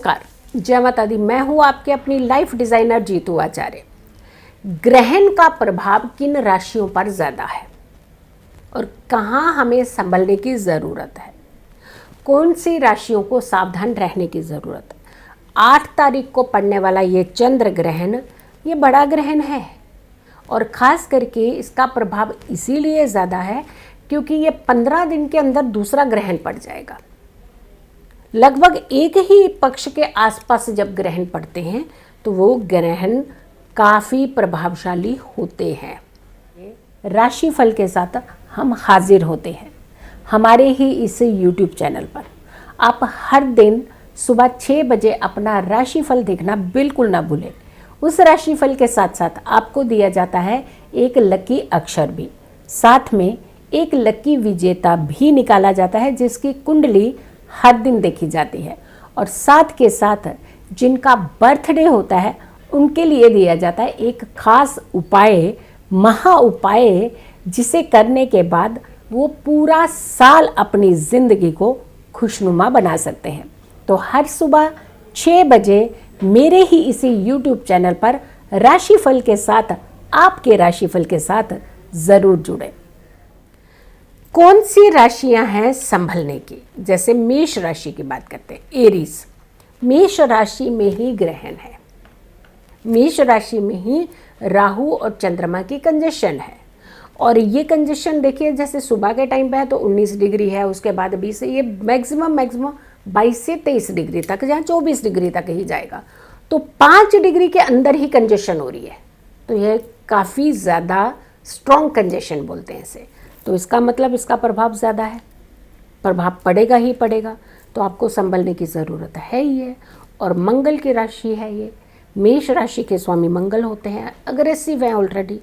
नमस्कार, जय माता दी। मैं हूँ आपके अपनी लाइफ डिज़ाइनर जीतू आचार्य। ग्रहण का प्रभाव किन राशियों पर ज़्यादा है और कहाँ हमें संभलने की ज़रूरत है, कौन सी राशियों को सावधान रहने की ज़रूरत है। 8 तारीख को पड़ने वाला ये चंद्र ग्रहण ये बड़ा ग्रहण है और ख़ास करके इसका प्रभाव इसीलिए ज़्यादा है क्योंकि ये 15 दिन के अंदर दूसरा ग्रहण पड़ जाएगा। लगभग एक ही पक्ष के आसपास जब ग्रहण पड़ते हैं तो वो ग्रहण काफ़ी प्रभावशाली होते हैं। राशिफल के साथ हम हाजिर होते हैं हमारे ही इस YouTube चैनल पर। आप हर दिन सुबह 6 बजे अपना राशिफल देखना बिल्कुल ना भूलें। उस राशिफल के साथ साथ आपको दिया जाता है एक लकी अक्षर भी, साथ में एक लकी विजेता भी निकाला जाता है जिसकी कुंडली हर दिन देखी जाती है और साथ के साथ जिनका बर्थडे होता है उनके लिए दिया जाता है एक खास उपाय, महा उपाय, जिसे करने के बाद वो पूरा साल अपनी ज़िंदगी को खुशनुमा बना सकते हैं। तो हर सुबह 6 बजे मेरे ही इसी YouTube चैनल पर राशिफल के साथ, आपके राशिफल के साथ ज़रूर जुड़ें। कौन सी राशियां हैं संभलने की? जैसे मेष राशि की बात करते हैं, एरीज। मेष राशि में ही ग्रहण है, मेष राशि में ही राहु और चंद्रमा की कंजशन है और ये कंजशन देखिए जैसे सुबह के टाइम पे है तो 19 डिग्री है, उसके बाद 20, ये मैक्सिमम 22 से 23 डिग्री तक, जहाँ 24 डिग्री तक ही जाएगा। तो 5 डिग्री के अंदर ही कंजशन हो रही है, तो यह काफ़ी ज़्यादा स्ट्रॉन्ग कंजशन बोलते हैं इसे। तो इसका मतलब इसका प्रभाव ज़्यादा है, प्रभाव पड़ेगा ही पड़ेगा, तो आपको संभलने की ज़रूरत है ही है। और मंगल की राशि है ये, मेष राशि के स्वामी मंगल होते हैं, अग्रेसिव हैं ऑलरेडी,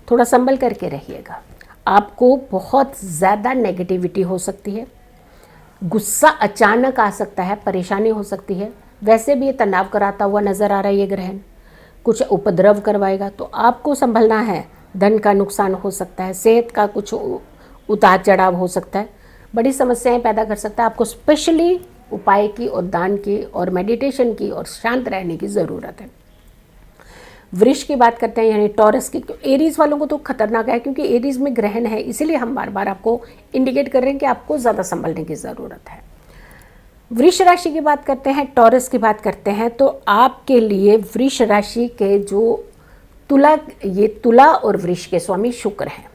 थोड़ा संभल करके रहिएगा। आपको बहुत ज़्यादा नेगेटिविटी हो सकती है, गुस्सा अचानक आ सकता है, परेशानी हो सकती है। वैसे भी ये तनाव कराता हुआ नज़र आ रहा है ये ग्रहण, कुछ उपद्रव करवाएगा, तो आपको संभलना है। धन का नुकसान हो सकता है, सेहत का कुछ उतार चढ़ाव हो सकता है, बड़ी समस्याएं पैदा कर सकता है। आपको स्पेशली उपाय की और दान की और मेडिटेशन की और शांत रहने की ज़रूरत है। वृष की बात करते हैं यानी टॉरस की। एरीज वालों को तो खतरनाक है क्योंकि एरीज में ग्रहण है, इसीलिए हम बार बार आपको इंडिकेट कर रहे हैं कि आपको ज़्यादा संभलने की ज़रूरत है। वृष राशि की बात करते हैं, टॉरस की बात करते हैं, तो आपके लिए वृष राशि के जो तुला और वृष के स्वामी शुक्र हैं।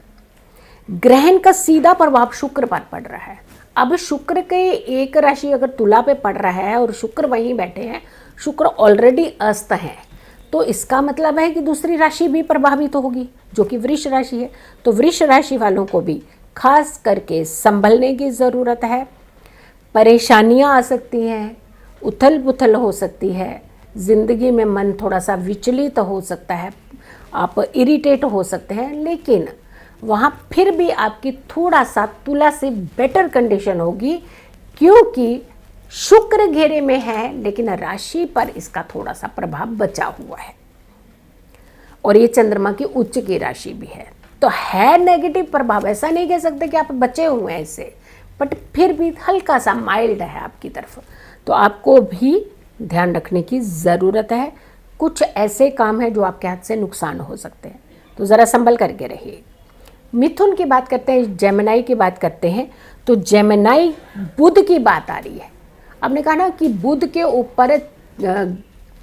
ग्रहण का सीधा प्रभाव शुक्र पर पड़ रहा है। अब शुक्र के एक राशि अगर तुला पे पड़ रहा है और शुक्र वहीं बैठे हैं, शुक्र ऑलरेडी अस्त है, तो इसका मतलब है कि दूसरी राशि भी प्रभावित होगी जो कि वृष राशि है। तो वृष राशि वालों को भी खास करके संभलने की ज़रूरत है। परेशानियां आ सकती हैं, उथल पुथल हो सकती है, ज़िंदगी में मन थोड़ा सा विचलित हो सकता है, आप इरिटेट हो सकते हैं, लेकिन वहाँ फिर भी आपकी थोड़ा सा तुला से बेटर कंडीशन होगी क्योंकि शुक्र घेरे में है लेकिन राशि पर इसका थोड़ा सा प्रभाव बचा हुआ है और ये चंद्रमा की उच्च की राशि भी है, तो है नेगेटिव प्रभाव। ऐसा नहीं कह सकते कि आप बचे हुए हैं इससे, बट फिर भी हल्का सा माइल्ड है आपकी तरफ, तो आपको भी ध्यान रखने की ज़रूरत है। कुछ ऐसे काम हैं जो आपके हाथ से नुकसान हो सकते हैं, तो ज़रा संभल करके रहिए। मिथुन की बात करते हैं, जेमिनाई की बात करते हैं, तो जेमिनाई बुध की बात आ रही है। आपने कहा ना कि बुध के ऊपर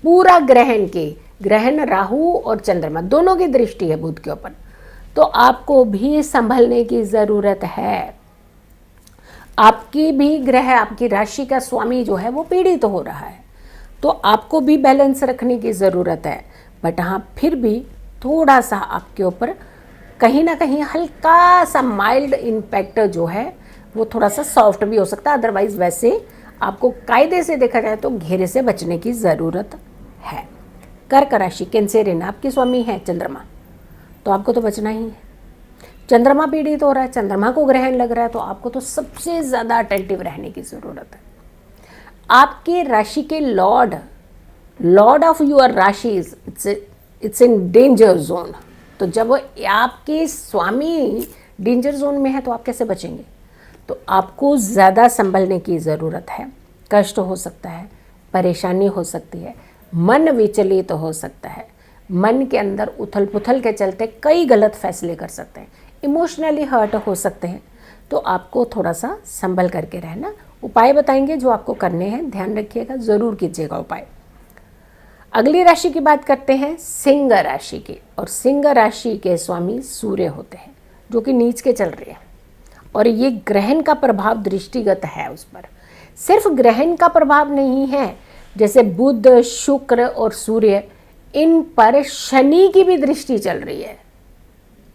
पूरा ग्रहण राहु और चंद्रमा दोनों की दृष्टि है बुध के ऊपर, तो आपको भी संभलने की ज़रूरत है। आपकी भी ग्रह, आपकी राशि का स्वामी जो है वो पीड़ित हो रहा है, तो आपको भी बैलेंस रखने की ज़रूरत है। बट हाँ, फिर भी थोड़ा सा आपके ऊपर कहीं ना कहीं हल्का सा माइल्ड इम्पैक्ट जो है वो थोड़ा सा सॉफ्ट भी हो सकता है। अदरवाइज़ वैसे आपको कायदे से देखा जाए तो घेरे से बचने की ज़रूरत है। कर्क राशि, कैंसेरियन, आपके स्वामी है चंद्रमा, तो आपको तो बचना ही है। चंद्रमा पीड़ित हो रहा है, चंद्रमा को ग्रहण लग रहा है, तो आपको तो सबसे ज़्यादा अटेंटिव रहने की ज़रूरत है। आपके राशि के लॉर्ड ऑफ योर राशि इट्स इन डेंजर जोन, तो जब आपके स्वामी डेंजर जोन में है तो आप कैसे बचेंगे? तो आपको ज़्यादा संभलने की ज़रूरत है। कष्ट हो सकता है, परेशानी हो सकती है, मन विचलित तो हो सकता है, मन के अंदर उथल पुथल के चलते कई गलत फैसले कर सकते हैं, इमोशनली हर्ट हो सकते हैं। तो आपको थोड़ा सा संभल करके रहना। उपाय बताएंगे जो आपको करने हैं, ध्यान रखिएगा, ज़रूर कीजिएगा उपाय। अगली राशि की बात करते हैं सिंह राशि की। और सिंह राशि के स्वामी सूर्य होते हैं, जो कि नीच के चल रहे हैं, और ये ग्रहण का प्रभाव दृष्टिगत है उस पर। सिर्फ ग्रहण का प्रभाव नहीं है, जैसे बुध, शुक्र और सूर्य, इन पर शनि की भी दृष्टि चल रही है।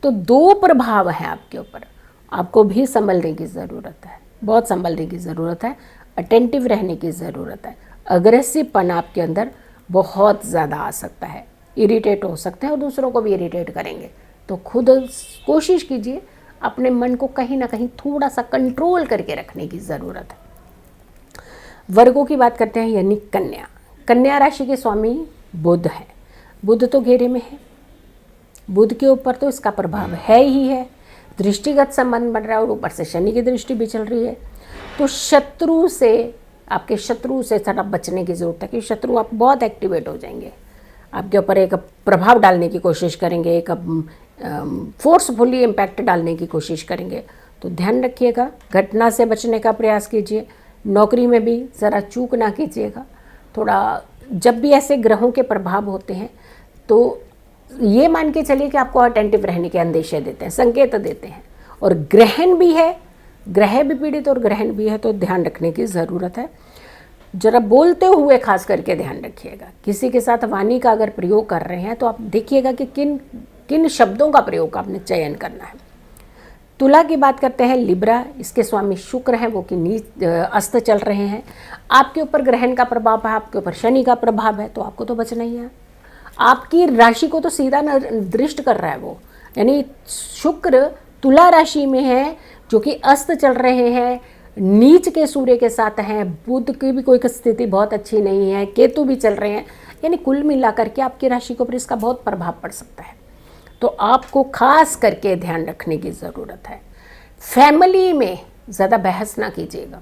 तो दो प्रभाव है आपके ऊपर, आपको भी संभलने की ज़रूरत है, बहुत संभलने की ज़रूरत है, अटेंटिव रहने की ज़रूरत है। अग्रेसिवपन आपके अंदर बहुत ज़्यादा आ सकता है, इरिटेट हो सकते हैं और दूसरों को भी इरिटेट करेंगे। तो खुद कोशिश कीजिए अपने मन को कहीं ना कहीं थोड़ा सा कंट्रोल करके रखने की ज़रूरत है। वर्गों की बात करते हैं, यानी कन्या। कन्या राशि के स्वामी बुध है। बुध तो घेरे में है, बुध के ऊपर तो इसका प्रभाव है ही है, दृष्टिगत संबंध बन रहा है और ऊपर से शनि की दृष्टि भी चल रही है। तो शत्रु से, आपके शत्रु से थोड़ा बचने की ज़रूरत है, कि शत्रु आप बहुत एक्टिवेट हो जाएंगे, आपके ऊपर एक प्रभाव डालने की कोशिश करेंगे, एक फोर्सफुली इम्पैक्ट डालने की कोशिश करेंगे। तो ध्यान रखिएगा, घटना से बचने का प्रयास कीजिए। नौकरी में भी ज़रा चूक ना कीजिएगा। थोड़ा जब भी ऐसे ग्रहों के प्रभाव होते हैं तो ये मान के चलिए कि आपको अटेंटिव रहने के अंदेशे देते हैं, संकेत देते हैं। और ग्रहण भी है, ग्रह भी पीड़ित और ग्रहण भी है, तो ध्यान रखने की ज़रूरत है। जरा बोलते हुए खास करके ध्यान रखिएगा। किसी के साथ वाणी का अगर प्रयोग कर रहे हैं तो आप देखिएगा कि किन किन शब्दों का प्रयोग आपने चयन करना है। तुला की बात करते हैं, लिब्रा, इसके स्वामी शुक्र हैं, वो कि नीच अस्त चल रहे हैं। आपके ऊपर ग्रहण का प्रभाव है, आपके ऊपर शनि का प्रभाव है, तो आपको तो बचना ही है। आपकी राशि को तो सीधा दृष्ट कर रहा है वो, यानी शुक्र तुला राशि में है, जो कि अस्त चल रहे हैं, नीच के सूर्य के साथ हैं, बुध की भी कोई स्थिति बहुत अच्छी नहीं है, केतु भी चल रहे हैं, यानी कुल मिलाकर के आपकी राशि के ऊपर इसका बहुत प्रभाव पड़ सकता है। तो आपको खास करके ध्यान रखने की ज़रूरत है। फैमिली में ज़्यादा बहस ना कीजिएगा,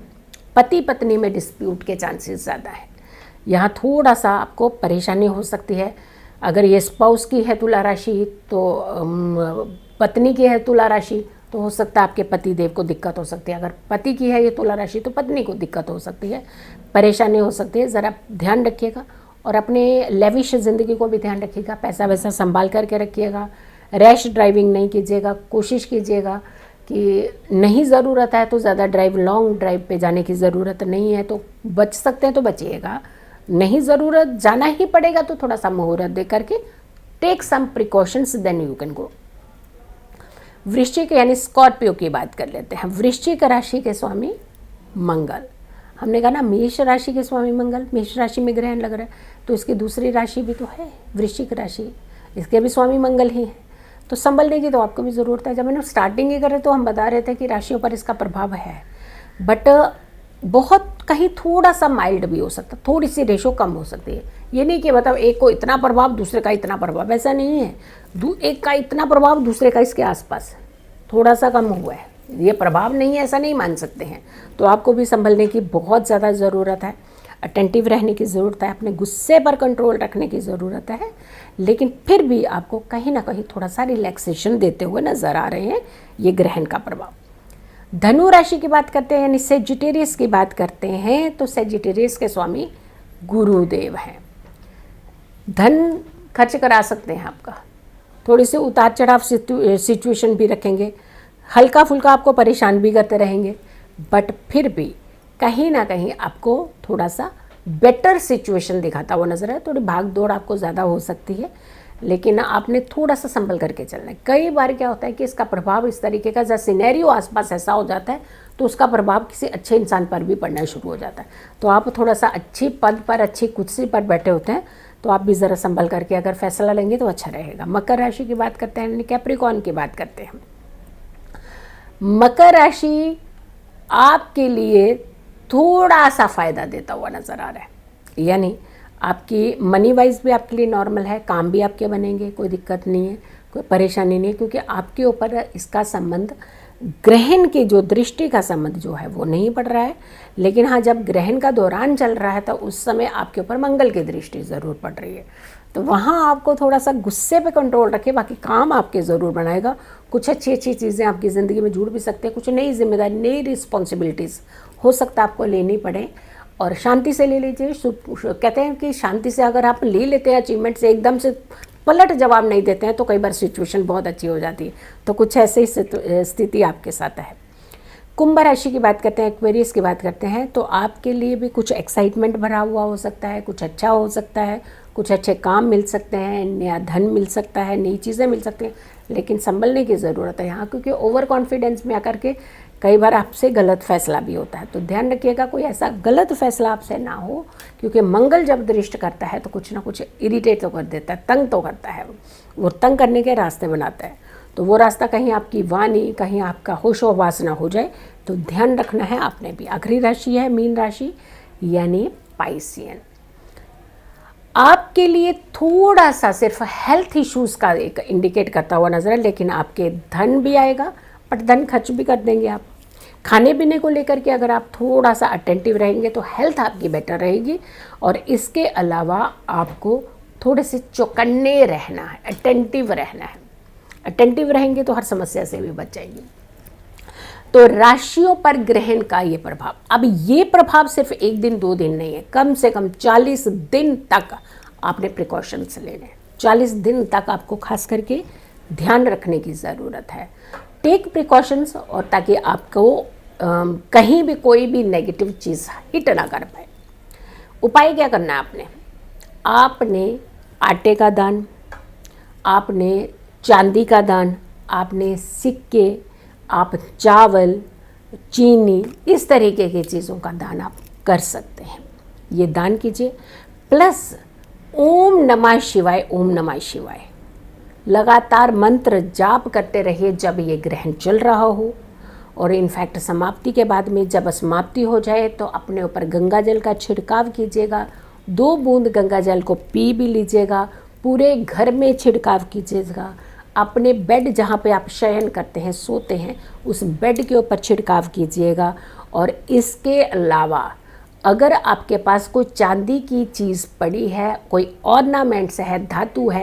पति पत्नी में डिस्प्यूट के चांसेस ज़्यादा है, यहाँ थोड़ा सा आपको परेशानी हो सकती है। अगर ये स्पाउस की है तुला राशि, तो पत्नी की है तुला राशि, तो हो सकता है आपके पति देव को दिक्कत हो सकती है। अगर पति की है ये तुला राशि, तो पत्नी को दिक्कत हो सकती है, परेशानी हो सकती है। ज़रा ध्यान रखिएगा और अपने लेविश ज़िंदगी को भी ध्यान रखिएगा, पैसा वैसा संभाल करके रखिएगा। रैश ड्राइविंग नहीं कीजिएगा, कोशिश कीजिएगा कि नहीं ज़रूरत है तो ज़्यादा ड्राइव, लॉन्ग ड्राइव पे जाने की ज़रूरत नहीं है तो बच सकते हैं तो बचिएगा, नहीं ज़रूरत जाना ही पड़ेगा तो थोड़ा सा मुहूर्त दे करके take some precautions, then you can go. वृश्चिक यानी स्कॉर्पियो की बात कर लेते हैं। वृश्चिक राशि के स्वामी मंगल। हमने कहा ना मेष राशि के स्वामी मंगल, मेष राशि में ग्रहण लग रहा है, तो इसकी दूसरी राशि भी तो है वृश्चिक राशि, इसके भी स्वामी मंगल ही है। तो संभलने की तो आपको भी ज़रूरत है। जब मैंने स्टार्टिंग ही करे तो हम बता रहे थे कि राशियों पर इसका प्रभाव है, बट बहुत कहीं थोड़ा सा माइल्ड भी हो सकता, थोड़ी सी रेशो कम हो सकती है। ये नहीं कि मतलब एक को इतना प्रभाव दूसरे का इतना प्रभाव, ऐसा नहीं है। एक का इतना प्रभाव दूसरे का इसके आसपास थोड़ा सा कम हुआ है, ये प्रभाव नहीं है, ऐसा नहीं मान सकते हैं। तो आपको भी संभलने की बहुत ज़्यादा ज़रूरत है, अटेंटिव रहने की ज़रूरत है, अपने गुस्से पर कंट्रोल रखने की ज़रूरत है। लेकिन फिर भी आपको कहीं ना कहीं थोड़ा सा रिलैक्सेशन देते हुए नज़र आ रहे हैं ये ग्रहण का प्रभाव। धनु राशि की बात करते हैं, यानी सेजिटेरियस की बात करते हैं, तो सेजिटेरियस के स्वामी गुरुदेव हैं। धन खर्च करा सकते हैं आपका, थोड़ी सी उतार चढ़ाव सिचुएशन भी रखेंगे, हल्का फुल्का आपको परेशान भी करते रहेंगे, बट फिर भी कहीं ना कहीं आपको थोड़ा सा बेटर सिचुएशन दिखाता हुआ नजर है। थोड़ी भाग दौड़ आपको ज़्यादा हो सकती है, लेकिन आपने थोड़ा सा संभल करके चलना है। कई बार क्या होता है कि इसका प्रभाव इस तरीके का, जब सिनेरियो आसपास ऐसा हो जाता है तो उसका प्रभाव किसी अच्छे इंसान पर भी पड़ना शुरू हो जाता है। तो आप थोड़ा सा अच्छी पद पर, अच्छी कुर्सी पर बैठे होते हैं, तो आप भी ज़रा संभल करके अगर फैसला लेंगे तो अच्छा रहेगा। मकर राशि की बात करते हैं, यानी कैप्रिकॉर्न की बात करते हैं। मकर राशि आपके लिए थोड़ा सा फ़ायदा देता हुआ नज़र आ रहा है, यानी आपकी मनी वाइज भी आपके लिए नॉर्मल है, काम भी आपके बनेंगे, कोई दिक्कत नहीं है, कोई परेशानी नहीं है, क्योंकि आपके ऊपर इसका संबंध ग्रहण की जो दृष्टि का संबंध जो है वो नहीं पड़ रहा है, लेकिन हाँ जब ग्रहण का दौरान चल रहा है तो उस समय आपके ऊपर मंगल की दृष्टि ज़रूर पड़ रही है। तो वहाँ आपको थोड़ा सा गुस्से पे कंट्रोल रखें, बाकी काम आपके ज़रूर बनाएगा। कुछ अच्छी अच्छी चीज़ें आपकी ज़िंदगी में जुड़ भी सकते हैं, कुछ नई जिम्मेदारी, नई रिस्पॉन्सिबिलिटीज़ हो सकता है आपको लेनी पड़े, और शांति से ले लीजिए। कहते हैं कि शांति से अगर आप ले लेते हैं अचीवमेंट से, एकदम से पलट जवाब नहीं देते हैं तो कई बार सिचुएशन बहुत अच्छी हो जाती है। तो कुछ ऐसे ही स्थिति आपके साथ है। कुंभ राशि की बात करते हैं, एक्वेरियस की बात करते हैं, तो आपके लिए भी कुछ एक्साइटमेंट भरा हुआ हो सकता है, कुछ अच्छा हो सकता है, कुछ अच्छे काम मिल सकते हैं, नया धन मिल सकता है, नई चीज़ें मिल सकती हैं, लेकिन संभलने की ज़रूरत है यहाँ, क्योंकि ओवर कॉन्फिडेंस में आकर के कई बार आपसे गलत फैसला भी होता है। तो ध्यान रखिएगा कोई ऐसा गलत फैसला आपसे ना हो, क्योंकि मंगल जब दृष्टि करता है तो कुछ ना कुछ इरिटेट तो कर देता है, तंग तो करता है, वो तंग करने के रास्ते बनाता है। तो वो रास्ता कहीं आपकी वाणी, कहीं आपका होश और वासना हो जाए, तो ध्यान रखना है आपने भी। आखिरी राशि है मीन राशि यानी पाइसियन। आपके लिए थोड़ा सा सिर्फ हेल्थ इश्यूज़ का एक इंडिकेट करता हुआ नजर है, लेकिन आपके धन भी आएगा, बट धन खर्च भी कर देंगे आप। खाने पीने को लेकर के अगर आप थोड़ा सा अटेंटिव रहेंगे तो हेल्थ आपकी बेटर रहेगी, और इसके अलावा आपको थोड़े से चौकन्ने रहना है, अटेंटिव रहना है। अटेंटिव रहेंगे तो हर समस्या से भी बच जाएंगे। तो राशियों पर ग्रहण का ये प्रभाव, अब ये प्रभाव सिर्फ एक दिन दो दिन नहीं है, कम से कम 40 दिन तक आपने प्रिकॉशंस लेने हैं। 40 दिन तक आपको खास करके ध्यान रखने की ज़रूरत है। टेक प्रिकॉशंस, और ताकि आपको कहीं भी कोई भी नेगेटिव चीज़ हिट ना कर पाए। उपाय क्या करना है आपने आटे का दान, आपने चांदी का दान, आपने सिक्के, आप चावल, चीनी, इस तरीके की चीज़ों का दान आप कर सकते हैं। ये दान कीजिए। प्लस ओम नमः शिवाय, ओम नमः शिवाय लगातार मंत्र जाप करते रहिए जब ये ग्रहण चल रहा हो, और इनफैक्ट समाप्ति के बाद में जब समाप्ति हो जाए तो अपने ऊपर गंगा जल का छिड़काव कीजिएगा। 2 बूंद गंगा जल को पी भी लीजिएगा। पूरे घर में छिड़काव कीजिएगा। अपने बेड जहाँ पे आप शयन करते हैं, सोते हैं, उस बेड के ऊपर छिड़काव कीजिएगा। और इसके अलावा अगर आपके पास कोई चांदी की चीज़ पड़ी है, कोई ऑर्नामेंट्स है, धातु है,